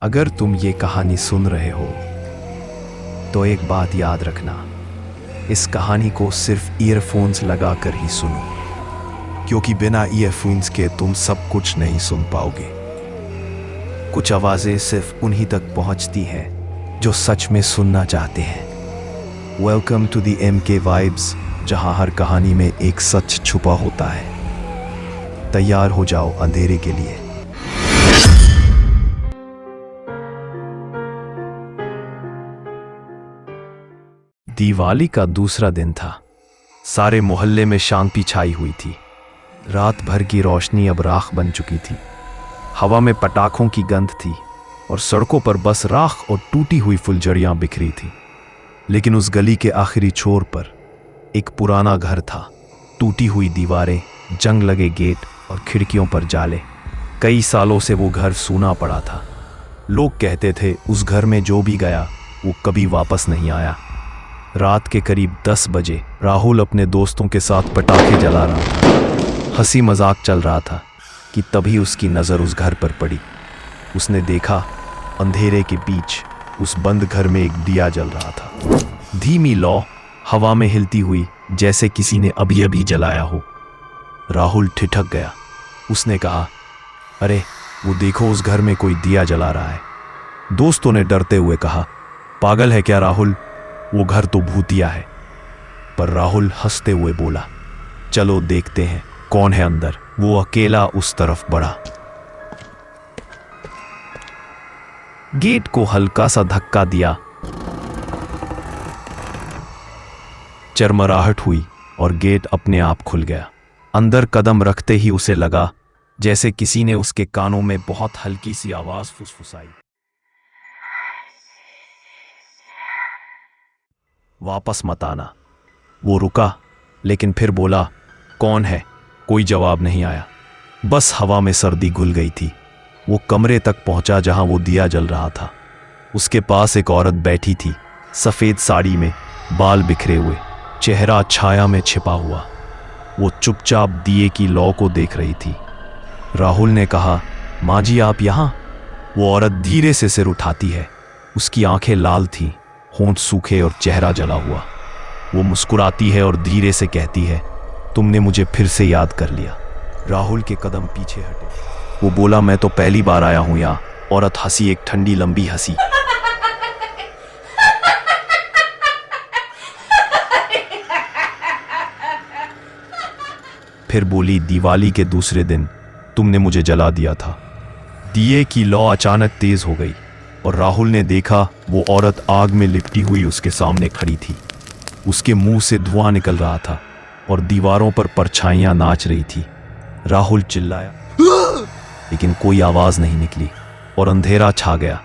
अगर तुम ये कहानी सुन रहे हो तो एक बात याद रखना, इस कहानी को सिर्फ ईयरफोन्स लगाकर ही सुनो, क्योंकि बिना ईयरफोन्स के तुम सब कुछ नहीं सुन पाओगे। कुछ आवाजें सिर्फ उन्हीं तक पहुंचती हैं जो सच में सुनना चाहते हैं। Welcome to the MK vibes, जहां हर कहानी में एक सच छुपा होता है। तैयार हो जाओ अंधेरे के लिए। दिवाली का दूसरा दिन था। सारे मोहल्ले में शांति छाई हुई थी। रात भर की रोशनी अब राख बन चुकी थी। हवा में पटाखों की गंध थी और सड़कों पर बस राख और टूटी हुई फुलझड़ियां बिखरी थी। लेकिन उस गली के आखिरी छोर पर एक पुराना घर था। टूटी हुई दीवारें, जंग लगे गेट और खिड़कियों पर जाले। कई सालों से वो घर सूना पड़ा था। लोग कहते थे उस घर में जो भी गया वो कभी वापस नहीं आया। रात के करीब 10 बजे राहुल अपने दोस्तों के साथ पटाखे जला रहा था। हंसी मजाक चल रहा था कि तभी उसकी नज़र उस घर पर पड़ी। उसने देखा अंधेरे के बीच उस बंद घर में एक दिया जल रहा था। धीमी लौ हवा में हिलती हुई, जैसे किसी ने अभी अभी जलाया हो। राहुल ठिठक गया। उसने कहा, अरे वो देखो, उस घर में कोई दिया जला रहा है। दोस्तों ने डरते हुए कहा, पागल है क्या राहुल, वो घर तो भूतिया है। पर राहुल हंसते हुए बोला, चलो देखते हैं कौन है अंदर। वो अकेला उस तरफ बढ़ा। गेट को हल्का सा धक्का दिया। चरमराहट हुई और गेट अपने आप खुल गया। अंदर कदम रखते ही उसे लगा जैसे किसी ने उसके कानों में बहुत हल्की सी आवाज फुसफुसाई, वापस मत आना। वो रुका, लेकिन फिर बोला, कौन है? कोई जवाब नहीं आया। बस हवा में सर्दी घुल गई थी। वो कमरे तक पहुंचा जहां वो दिया जल रहा था। उसके पास एक औरत बैठी थी, सफेद साड़ी में, बाल बिखरे हुए, चेहरा छाया में छिपा हुआ। वो चुपचाप दिए की लौ को देख रही थी। राहुल ने कहा, माँ जी आप यहाँ? वो औरत धीरे से सिर उठाती है। उसकी आंखें लाल थीं, होंठ सूखे और चेहरा जला हुआ। वो मुस्कुराती है और धीरे से कहती है, तुमने मुझे फिर से याद कर लिया। राहुल के कदम पीछे हटे। वो बोला, मैं तो पहली बार आया हूं यहाँ। औरत हंसी, एक ठंडी लंबी हंसी। फिर बोली, दिवाली के दूसरे दिन तुमने मुझे जला दिया था। दिए की लौ अचानक तेज हो गई और राहुल ने देखा वो औरत आग में लिपटी हुई उसके सामने खड़ी थी। उसके मुंह से धुआं निकल रहा था और दीवारों पर परछाइयां नाच रही थी। राहुल चिल्लाया, लेकिन कोई आवाज नहीं निकली और अंधेरा छा गया।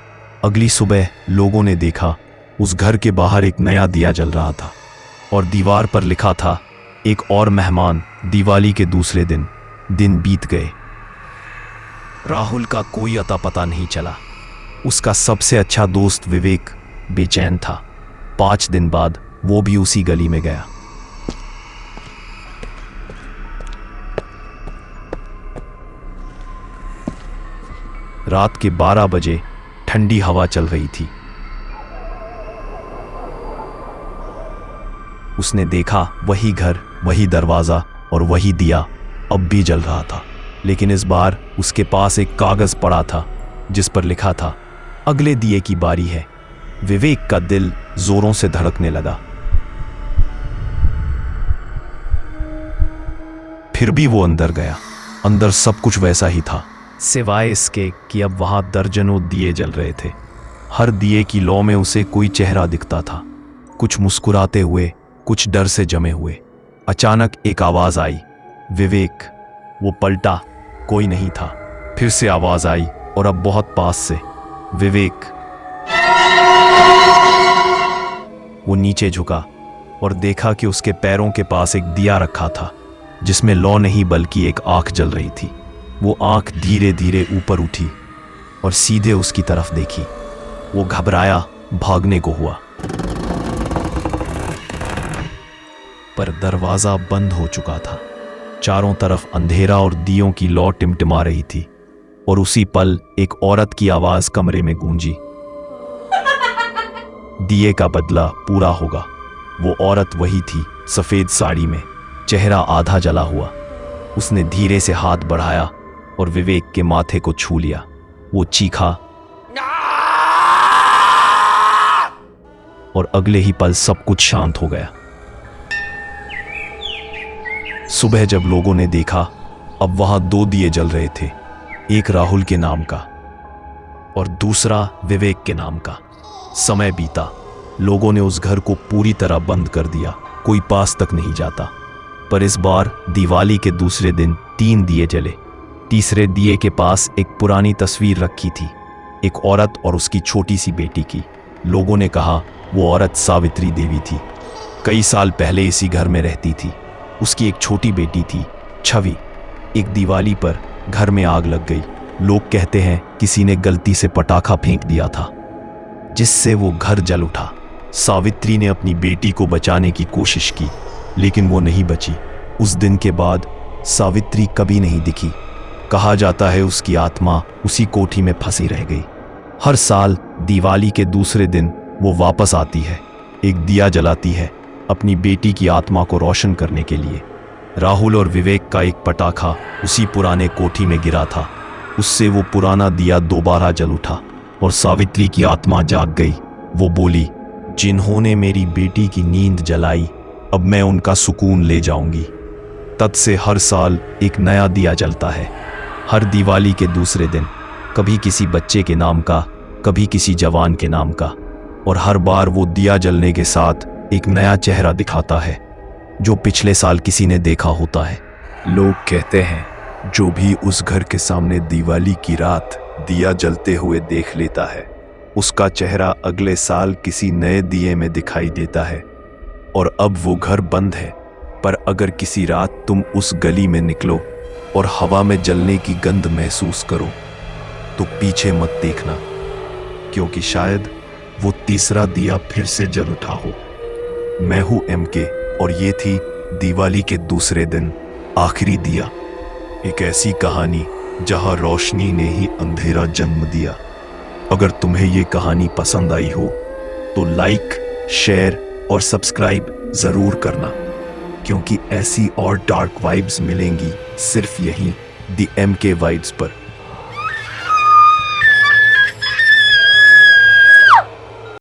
अगली सुबह लोगों ने देखा उस घर के बाहर एक नया दिया जल रहा था और दीवार पर लिखा था, एक और मेहमान, दिवाली के दूसरे दिन। दिन बीत गए। राहुल का कोई अता पता नहीं चला। उसका सबसे अच्छा दोस्त विवेक बेचैन था। 5 दिन बाद वो भी उसी गली में गया। रात के 12 बजे ठंडी हवा चल रही थी। उसने देखा वही घर, वही दरवाजा और वही दिया अब भी जल रहा था। लेकिन इस बार उसके पास एक कागज पड़ा था जिस पर लिखा था, अगले दिए की बारी है। विवेक का दिल जोरों से धड़कने लगा। फिर भी वो अंदर गया। अंदर सब कुछ वैसा ही था, सिवाय इसके कि अब वहां दर्जनों दिए जल रहे थे। हर दिए की लौ में उसे कोई चेहरा दिखता था, कुछ मुस्कुराते हुए, कुछ डर से जमे हुए। अचानक एक आवाज आई, विवेक। वो पलटा, कोई नहीं था। फिर से आवाज आई और अब बहुत पास से, विवेक। वो नीचे झुका और देखा कि उसके पैरों के पास एक दिया रखा था जिसमें लौ नहीं बल्कि एक आंख जल रही थी। वो आंख धीरे धीरे ऊपर उठी और सीधे उसकी तरफ देखी। वो घबराया, भागने को हुआ, पर दरवाजा बंद हो चुका था। चारों तरफ अंधेरा और दियों की लौ टिमटिमा रही थी। और उसी पल एक औरत की आवाज कमरे में गूंजी, दिए का बदला पूरा होगा। वो औरत वही थी, सफेद साड़ी में, चेहरा आधा जला हुआ। उसने धीरे से हाथ बढ़ाया और विवेक के माथे को छू लिया। वो चीखा और अगले ही पल सब कुछ शांत हो गया। सुबह जब लोगों ने देखा, अब वहां 2 दिए जल रहे थे, एक राहुल के नाम का और दूसरा विवेक के नाम का। समय बीता, लोगों ने उस घर को पूरी तरह बंद कर दिया, कोई पास तक नहीं जाता। पर इस बार दिवाली के दूसरे दिन 3 दिए जले। तीसरे दिए के पास एक पुरानी तस्वीर रखी थी, एक औरत और उसकी छोटी सी बेटी की। लोगों ने कहा वो औरत सावित्री देवी थी, कई साल पहले इसी घर में रहती थी। उसकी एक छोटी बेटी थी, छवि। एक दिवाली पर घर में आग लग गई। लोग कहते हैं किसी ने गलती से पटाखा फेंक दिया था, जिससे वो घर जल उठा। सावित्री ने अपनी बेटी को बचाने की कोशिश की, लेकिन वो नहीं बची। उस दिन के बाद सावित्री कभी नहीं दिखी। कहा जाता है उसकी आत्मा उसी कोठी में फंसी रह गई। हर साल दिवाली के दूसरे दिन वो वापस आती है, एक दिया जलाती है, अपनी बेटी की आत्मा को रोशन करने के लिए। राहुल और विवेक का एक पटाखा उसी पुराने कोठी में गिरा था, उससे वो पुराना दिया दोबारा जल उठा और सावित्री की आत्मा जाग गई। वो बोली, जिन्होंने मेरी बेटी की नींद जलाई, अब मैं उनका सुकून ले जाऊंगी। तब से हर साल एक नया दिया जलता है, हर दिवाली के दूसरे दिन, कभी किसी बच्चे के नाम का, कभी किसी जवान के नाम का, और हर बार वो दिया जलने के साथ एक नया चेहरा दिखाता है, जो पिछले साल किसी ने देखा होता है। लोग कहते हैं जो भी उस घर के सामने दिवाली की रात दिया जलते हुए देख लेता है, उसका चेहरा अगले साल किसी नए दिए में दिखाई देता है। और अब वो घर बंद है, पर अगर किसी रात तुम उस गली में निकलो और हवा में जलने की गंध महसूस करो, तो पीछे मत देखना, क्योंकि शायद वो तीसरा दिया फिर से जल उठा हो। मैं हूं MK और ये थी दिवाली के दूसरे दिन आखिरी दिया, एक ऐसी कहानी जहां रोशनी ने ही अंधेरा जन्म दिया। अगर तुम्हें ये कहानी पसंद आई हो तो लाइक, शेयर और सब्सक्राइब जरूर करना, क्योंकि ऐसी और डार्क वाइब्स मिलेंगी सिर्फ यहीं दी MK वाइब्स पर।